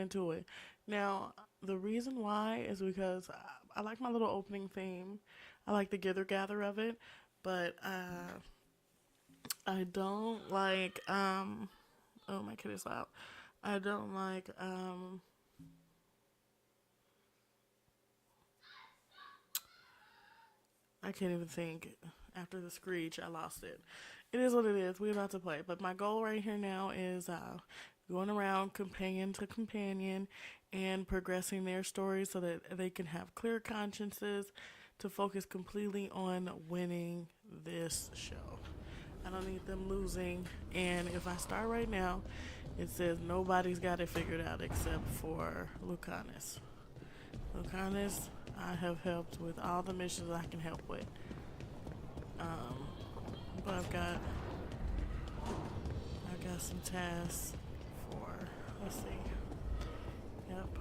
into it. Now, the reason why is because I like my little opening theme. I like the gither gather of it, but I don't like oh, my kid is loud. I don't like I can't even think. After the screech, I lost it. It is what it is. We're about to play. But my goal right here now is going around companion to companion and progressing their stories so that they can have clear consciences to focus completely on winning this show. I don't need them losing. And if I start right now, it says nobody's got it figured out except for Lucanus. Lucanus, I have helped with all the missions I can help with. Um, but I've got some tasks for, let's see. Yep.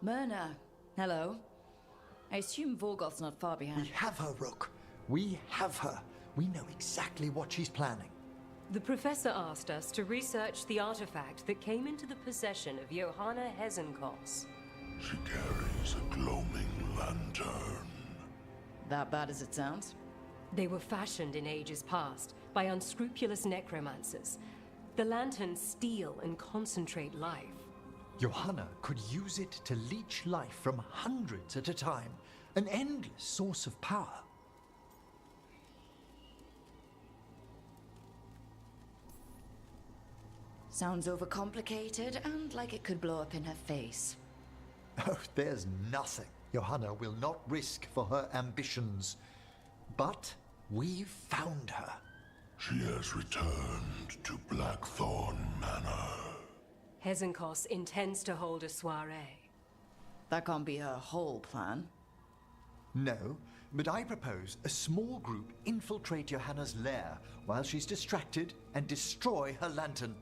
Myrna, hello. I assume Vorgoth's not far behind. We have her, Rook. We have her. We know exactly what she's planning. The professor asked us to research the artifact that came into the possession of Johanna Hezenkos. She carries a gloaming lantern. That bad as it sounds? They were fashioned in ages past by unscrupulous necromancers. The lanterns steal and concentrate life. Johanna could use it to leech life from hundreds at a time. An endless source of power. Sounds overcomplicated and like it could blow up in her face. Oh, there's nothing Johanna will not risk for her ambitions. But we've found her. She has returned to Blackthorn Manor. Hezenkos intends to hold a soiree. That can't be her whole plan. No, but I propose a small group infiltrate Johanna's lair while she's distracted and destroy her lantern.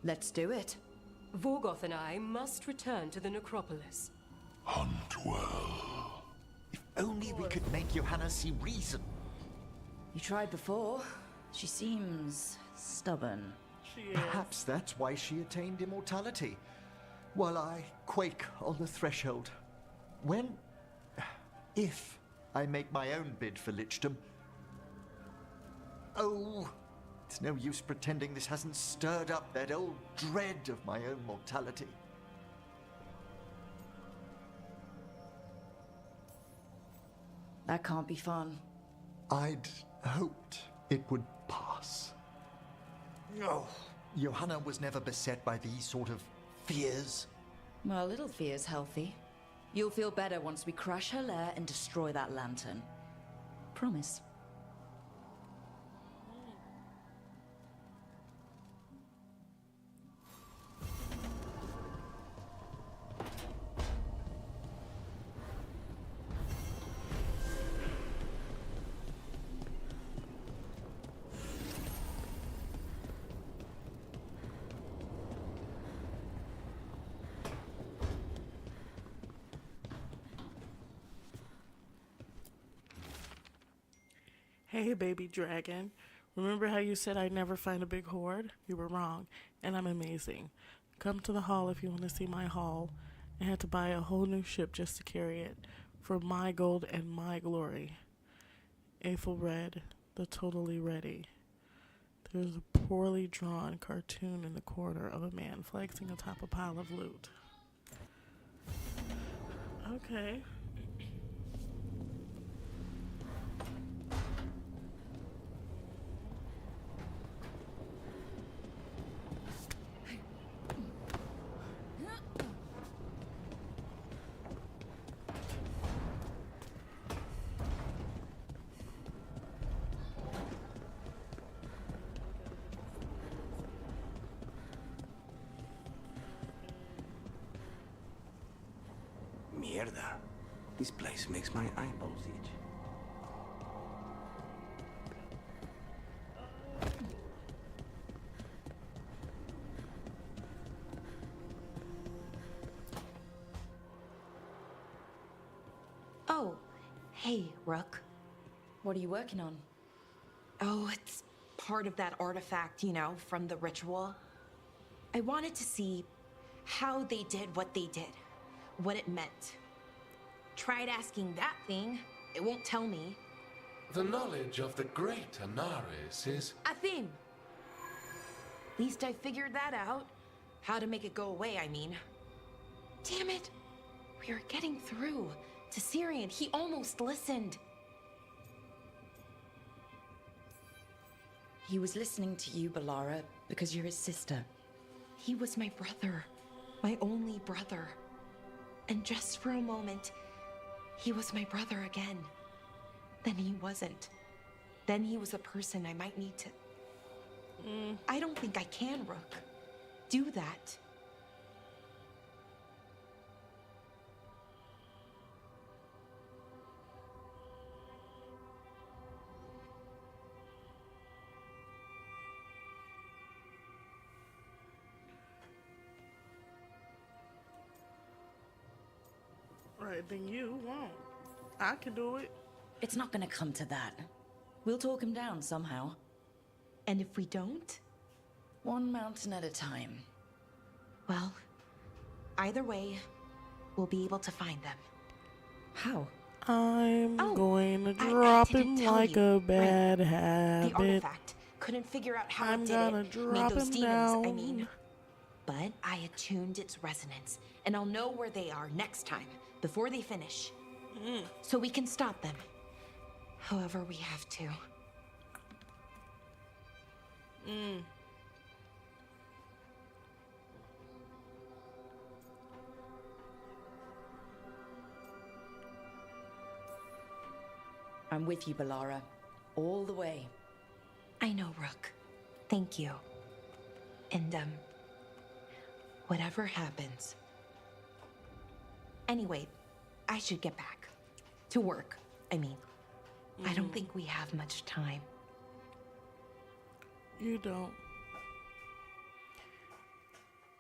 Let's do it. Vorgoth and I must return to the necropolis. Hunt well. If only we could make Johanna see reason. You tried before. She seems stubborn. She is. Perhaps that's why she attained immortality, while I quake on the threshold. When... if I make my own bid for lichdom... Oh, it's no use pretending this hasn't stirred up that old dread of my own mortality. That can't be fun. I'd hoped it would pass. Oh, Johanna was never beset by these sort of fears. Well, a little fear's healthy. You'll feel better once we crash her lair and destroy that lantern. Promise. Hey, baby dragon. Remember how you said I'd never find a big hoard? You were wrong, and I'm amazing. Come to the hall if you want to see my haul. I had to buy a whole new ship just to carry it, for my gold and my glory. Ethelred, the totally ready. There's a poorly drawn cartoon in the corner of a man flexing atop a pile of loot. Okay. Mierda. This place makes my eyeballs itch. Oh, hey, Rook. What are you working on? Oh, it's part of that artifact, you know, from the ritual. I wanted to see how they did what they did, what it meant. Tried asking that thing, it won't tell me. The knowledge of the great Anaris is... A theme. At least I figured that out. How to make it go away, I mean. Damn it! We were getting through to Syrian. He almost listened. He was listening to you, Balara, because you're his sister. He was my brother. My only brother. And just for a moment, he was my brother again. Then he wasn't. Then he was a person I might need to... I don't think I can, Rook. Do that. Right, then you won't. I can do it. It's not gonna come to that. We'll talk him down somehow. And if we don't? One mountain at a time. Well, either way, we'll be able to find them. How? I'm Oh, going to I drop didn't him tell like you. a bad The habit. artifact couldn't figure out how I'm it did gonna it. drop Made those him demons, I down. mean. But I attuned its resonance, and I'll know where they are next time, before they finish. So we can stop them. However we have to. I'm with you, Balara. All the way. I know, Rook. Thank you. And, whatever happens. Anyway, I should get back. To work, I mean. I don't think we have much time. You don't.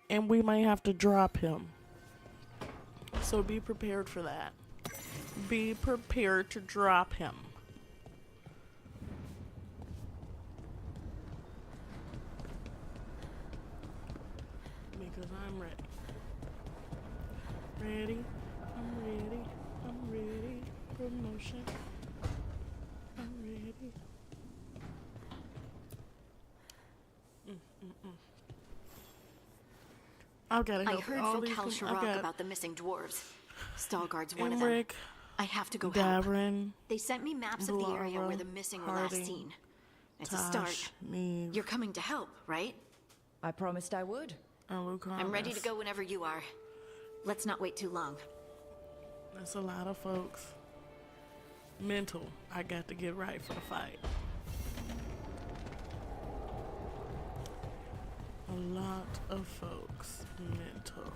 And we might have to drop him. So be prepared for that. Be prepared to drop him. Because I'm ready. Ready? I'm ready. I'm ready. Promotion. I'm ready. I've got to I help heard all from these Cal people. Sharrock about the missing dwarves. Stalguard's one of them. Emmerich, I have to go help. Davrin, They sent me maps of the area Balara, where the missing were last Harding, seen. It's a Tosh, start. Neve, You're coming to help, right? I promised I would. and Lucan. I'm ready to go whenever you are. Let's not wait too long. That's a lot of folks. Mental. I got to get right for the fight. A lot of folks. Mental.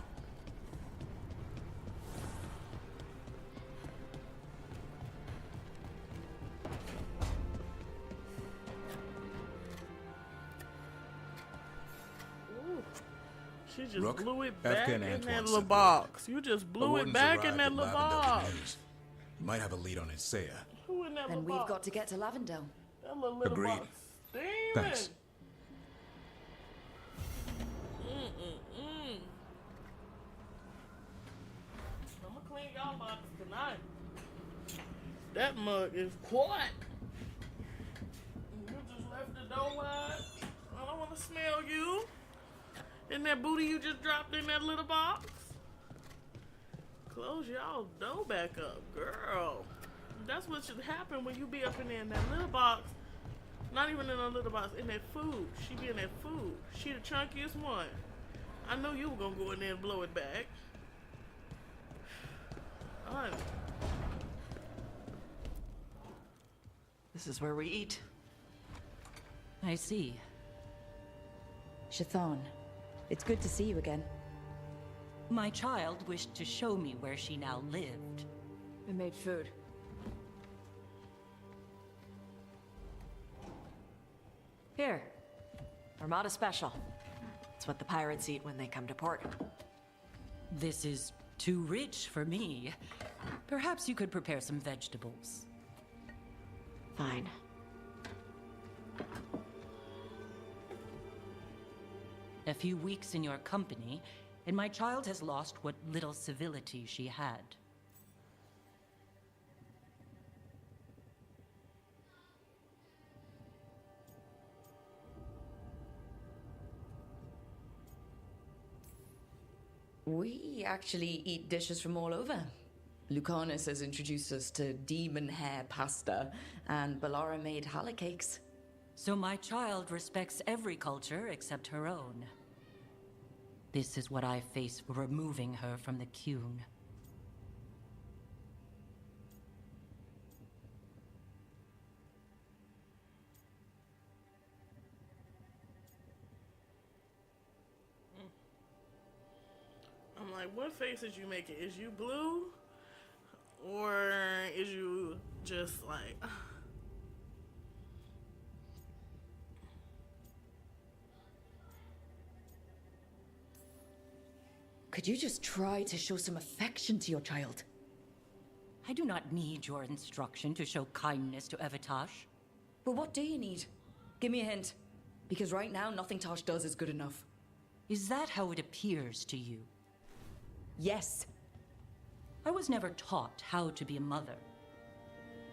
Ooh. She just Rook, blew it back Afghan in Antoine that sent little word. box. You just A blew it warden's back in arrived that at little Lavendale box. Canoes. Might have a lead on Isaiah. Who in that little And we've box? got to get to Lavendale. That little Agreed. box. Steaming. Thanks. I'm gonna clean y'all box tonight. That mug is quiet. You just left the door wide. I don't want to smell you. And that booty you just dropped in that little box. Close y'all door back up, girl. That's what should happen when you be up in there in that little box. Not even in a little box, in that food. She be in that food. She the chunkiest one. I know you were gonna go in there and blow it back. Honey. This is where we eat. I see. Shathan, it's good to see you again. My child wished to show me where she now lived. I made food. Here. Armada Special. It's what the pirates eat when they come to port. This is too rich for me. Perhaps you could prepare some vegetables. Fine. a few weeks in your company, and my child has lost what little civility she had. We actually eat dishes from all over. Lucanus has introduced us to demon hair pasta, and Balara made challah cakes. So my child respects every culture except her own. This is what I face for removing her from the Qun. I'm like, what face is you making? Is you blue? Or is you just like... Could you just try to show some affection to your child? I do not need your instruction to show kindness to Evitash. But what do you need? Give me a hint. Because right now, nothing Tosh does is good enough. Is that how it appears to you? Yes. I was never taught how to be a mother.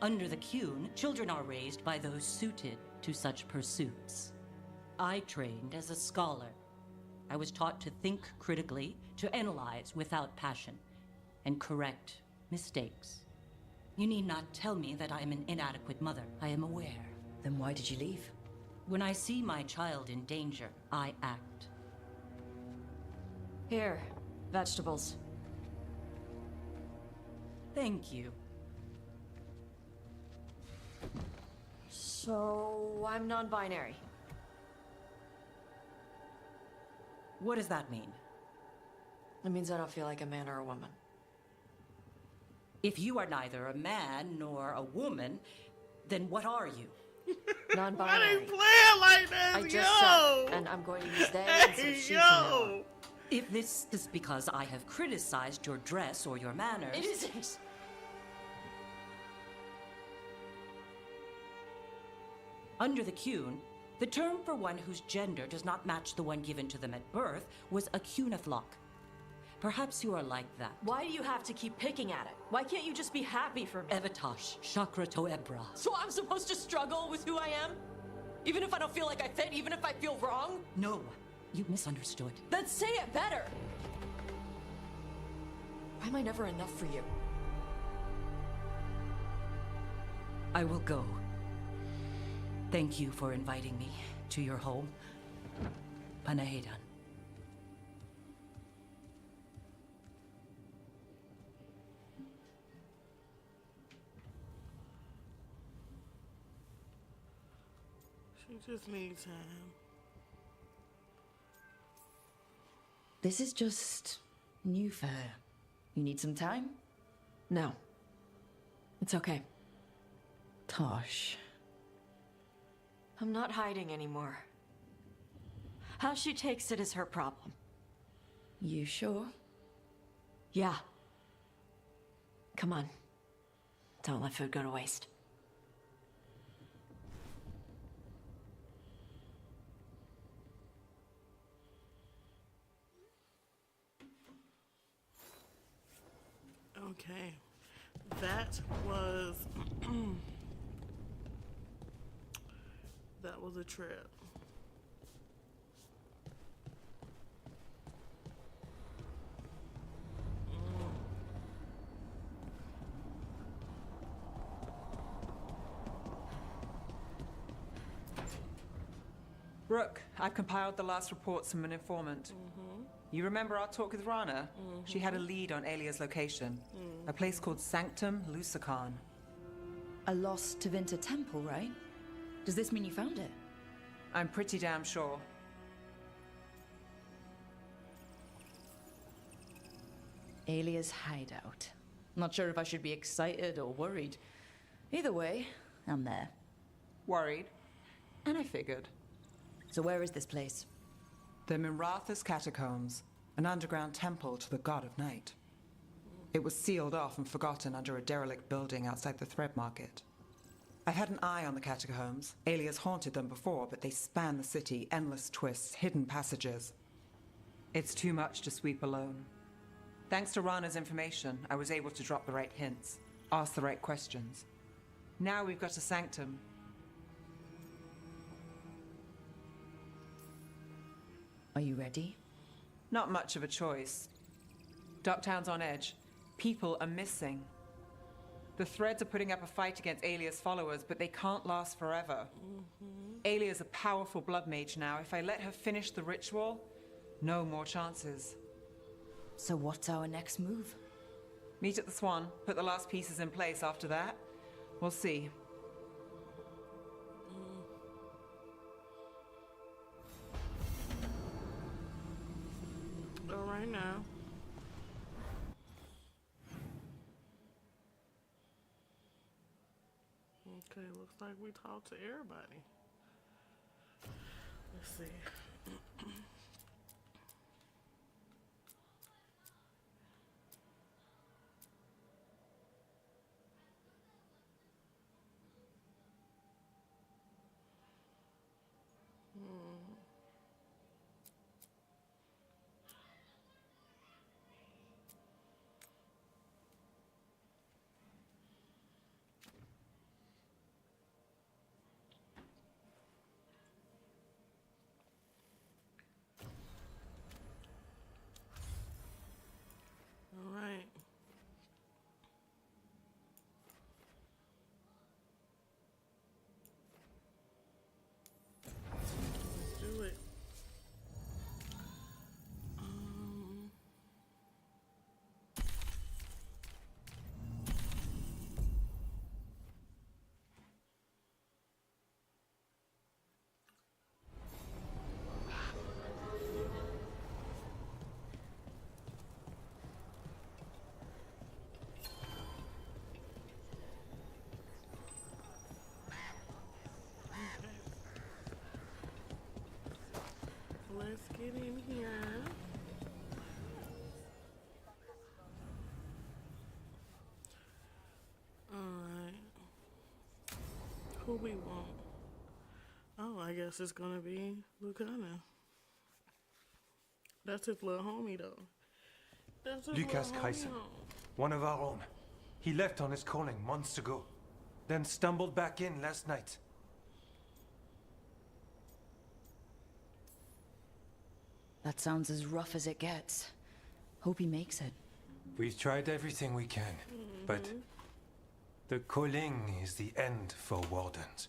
Under the Qun, children are raised by those suited to such pursuits. I trained as a scholar. I was taught to think critically, to analyze without passion, and correct mistakes. You need not tell me that I am an inadequate mother. I am aware. Then why did you leave? When I see my child in danger, I act. Here, vegetables. Thank you. So, I'm non-binary. What does that mean? It means I don't feel like a man or a woman. If you are neither a man nor a woman, then what are you? Non-binary. Why they playing like this? I just yo! said, and I'm going to use they Hey, instead of she yo! from now on. If this is because I have criticized your dress or your manners... It isn't! Under the Qun, the term for one whose gender does not match the one given to them at birth was a Qunathlok. Perhaps you are like that. Why do you have to keep picking at it? Why can't you just be happy for me? Evitash, Chakra Toebra. So I'm supposed to struggle with who I am? Even if I don't feel like I fit, even if I feel wrong? No, you misunderstood. Then say it better! Why am I never enough for you? I will go. Thank you for inviting me to your home. Panahedan. She just needs time. This is just new for her. You need some time? No. It's okay. Tosh. I'm not hiding anymore. How she takes it is her problem. You sure? Yeah. Come on. Don't let food go to waste. Okay. That was... that was a trip. Rook, I've compiled the last reports from an informant. You remember our talk with Rana? She had a lead on Alia's location. A place called Sanctum Lucican. A lost Tevinter temple, right? Does this mean you found it? I'm pretty damn sure. Alia's hideout. Not sure if I should be excited or worried. Either way, I'm there. Worried? And I figured. So where is this place? The Mirathas Catacombs, an underground temple to the god of night. It was sealed off and forgotten under a derelict building outside the Thread Market. I've had an eye on the catacombs. Alias haunted them before, but they span the city, endless twists, hidden passages. It's too much to sweep alone. Thanks to Rana's information, I was able to drop the right hints, ask the right questions. Now we've got a sanctum. Are you ready? Not much of a choice. Docktown's on edge. People are missing. The Threads are putting up a fight against Alia's followers, but they can't last forever. Alia's a powerful blood mage now. If I let her finish the ritual, no more chances. So what's our next move? Meet at the Swan, put the last pieces in place. After that, we'll see. All right now. Okay, looks like we talked to everybody. Let's see. All right. Let's do it. Let's get in here. Alright. Who we want? Oh, I guess it's gonna be Lucana. That's his little homie though. That's his Lucas little homie, Kreisen, though. one of our own. He left on his calling months ago, then stumbled back in last night. That sounds as rough as it gets. Hope he makes it. We've tried everything we can, but the calling is the end for wardens.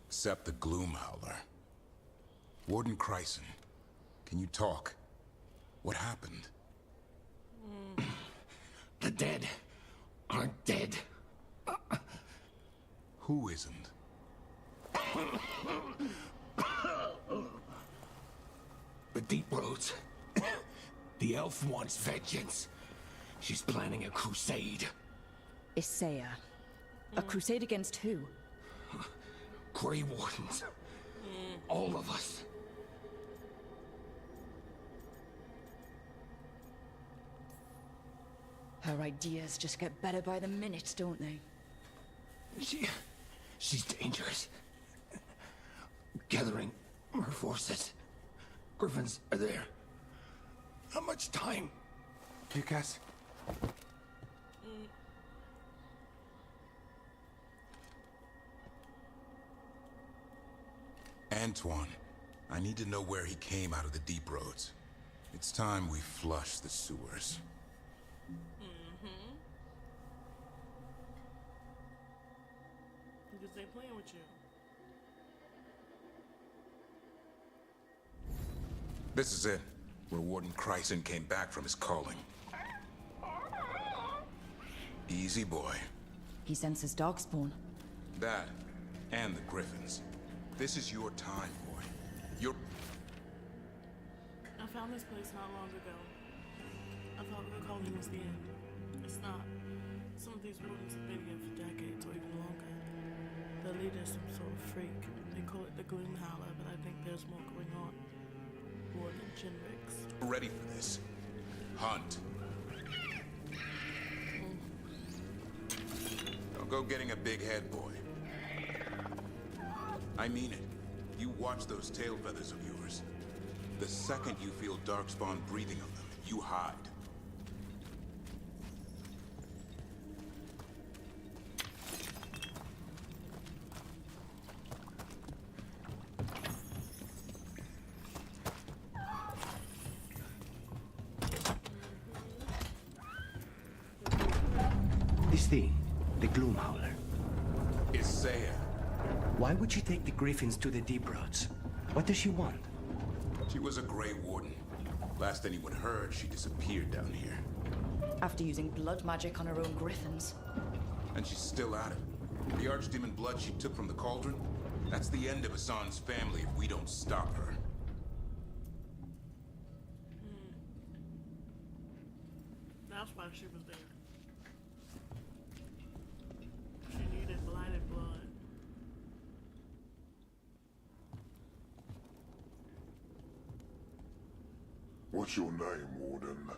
Except the Gloomhowler. Warden Kreisen, can you talk? What happened? The dead aren't dead. Who isn't? The Deep Roads. The elf wants vengeance. She's planning a crusade. Isaiah. A crusade against who? Grey Wardens. All of us. Her ideas just get better by the minute, don't they? She's dangerous. Gathering her forces. Griffins are there. How much time? Lucas? Antoine, I need to know where he came out of the Deep Roads. It's time we flush the sewers. Because they playing with you. This is it, where Warden Kreisen came back from his calling. Easy, boy. He senses darkspawn. That, and the Griffins. This is your time, boy. I found this place not long ago. I thought the calling was the end. It's not. Some of these wardens have been here for decades or even longer. The leader's some sort of freak. They call it the Gloomhowler, but I think there's more going on. Warden Chinrix. Ready for this. Hunt. Don't go getting a big head, boy. I mean it. You watch those tail feathers of yours. The second you feel Darkspawn breathing on them, you hide. This thing, the Gloomhowler. Is Saya. Why would she take the Griffins to the Deep Roads? What does she want? She was a Grey Warden. Last anyone heard, she disappeared down here. After using blood magic on her own griffins. And she's still at it. The Archdemon blood she took from the cauldron? That's the end of Hassan's family if we don't stop her. That's why she was there. She needed blighted blood. What's your name, Warden?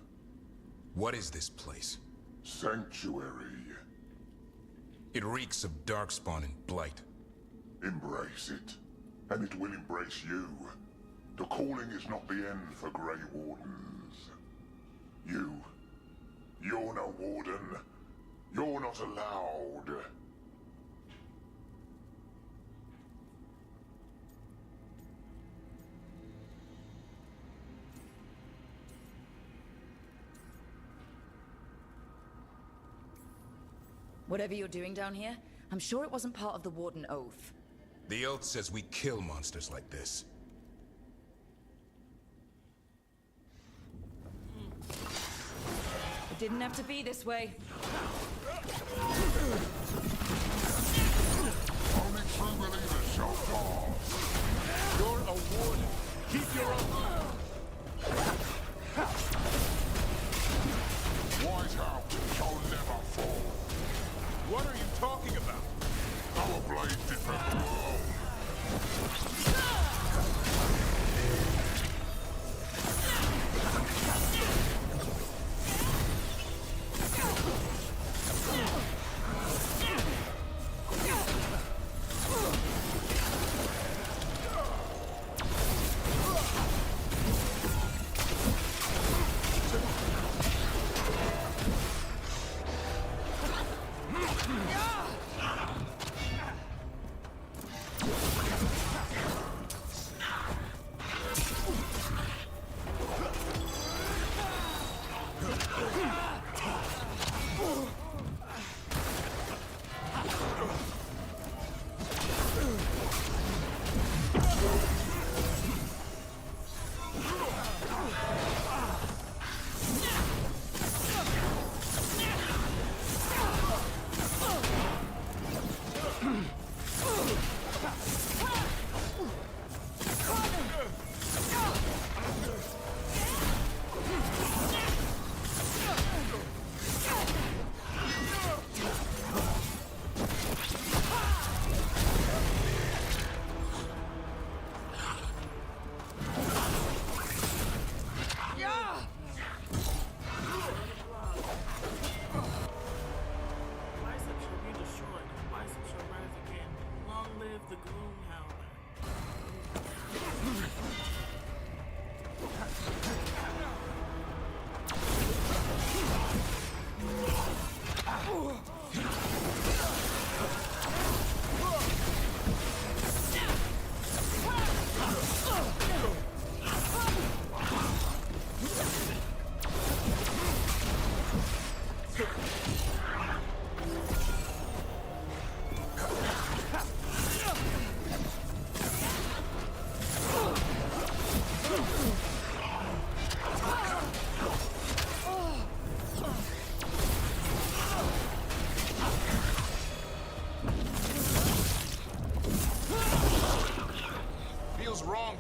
What is this place? Sanctuary. It reeks of Darkspawn and Blight. Embrace it, and it will embrace you. The calling is not the end for Grey Wardens. You're no Warden. You're not allowed. Whatever you're doing down here, I'm sure it wasn't part of the Warden Oath. The oath says we kill monsters like this. It didn't have to be this way. Only true believers shall pass. You're a warden. Keep your own. Wise house shall never fall. What are you talking about? Our blades defend the world.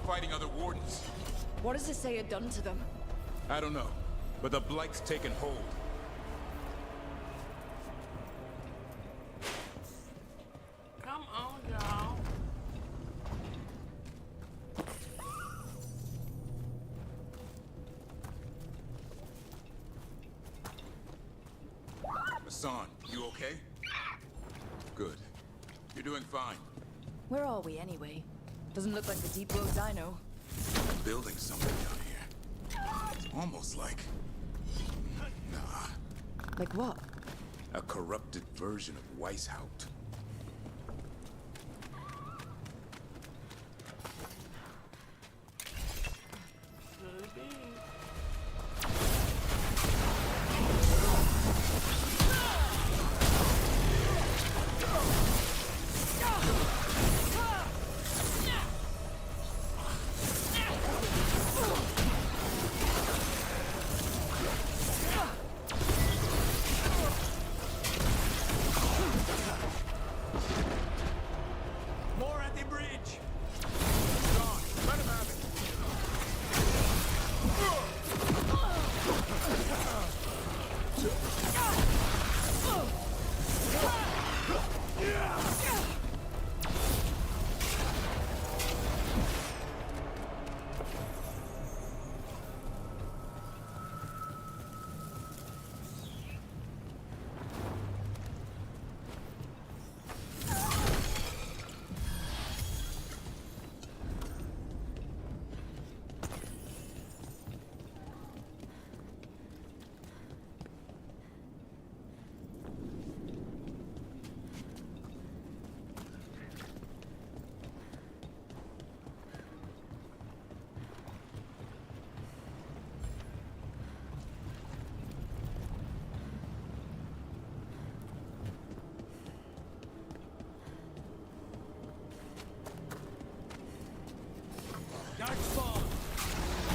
Fighting other wardens. What has Saya done to them? I don't know, but the Blight's taken hold. Come on, y'all. Hassan, you okay? Good. You're doing fine. Where are we anyway? Doesn't look like the deep roads I know. building something down here. It's almost like... Nah. Like what? A corrupted version of Weishaupt. Could be. More at the bridge! John, let him have it!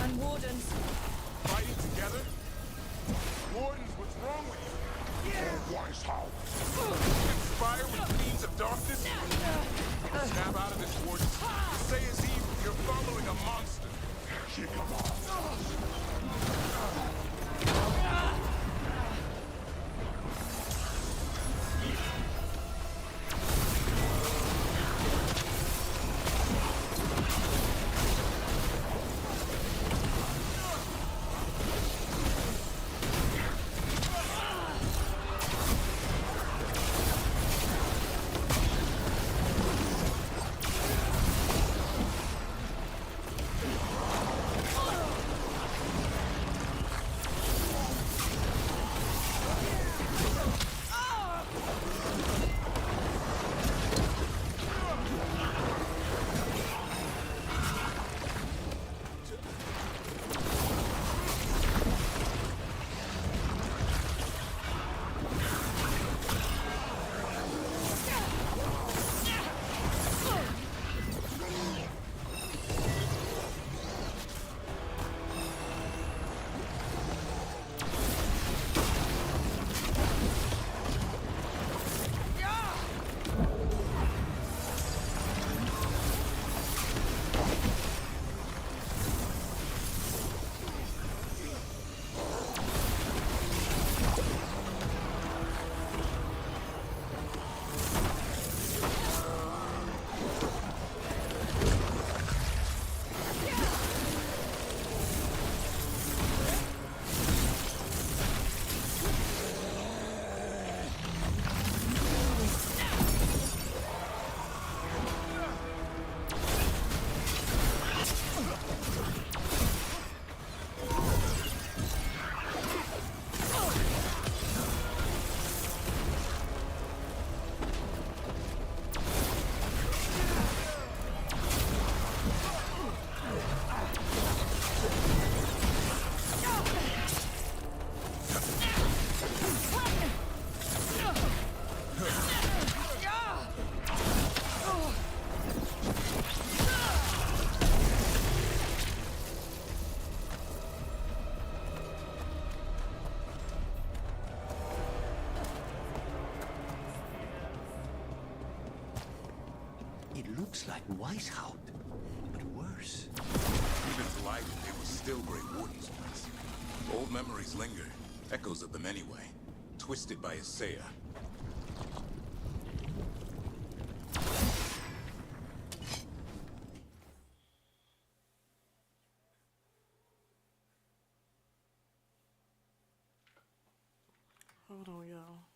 And wardens. Fighting together? Wardens, what's wrong with you? Yeah. Weishaupt. Conspire with fiends of darkness? Snap out of this, Warden. Say is evil. You're following a monster. Keep him off. Looks like Weishaupt, but worse. Even delighted they were still Grey Warden's once. Old memories linger, echoes of them anyway, twisted by Isaiah. Hold on, y'all.